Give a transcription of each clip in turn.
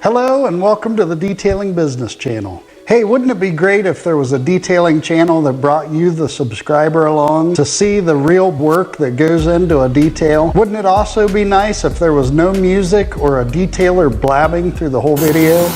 Hello and welcome to the Detailing Business Channel. Hey, wouldn't it be great if there was a detailing channel that brought you, the subscriber, along to see the real work that goes into a detail? Wouldn't it also be nice if there was no music or a detailer blabbing through the whole video?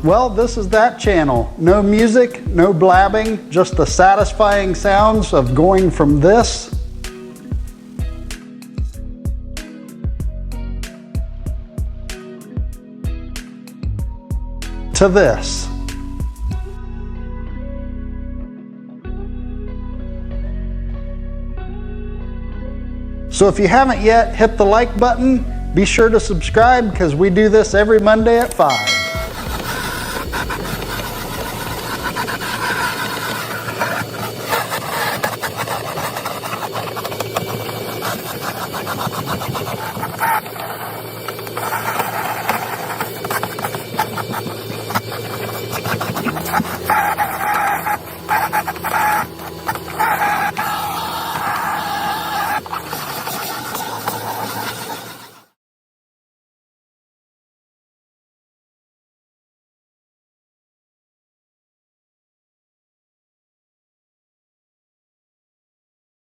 Well, this is that channel. No music, no blabbing, just the satisfying sounds of going from this to this. So if you haven't yet, hit the like button. Be sure to subscribe because we do this every Monday at 5.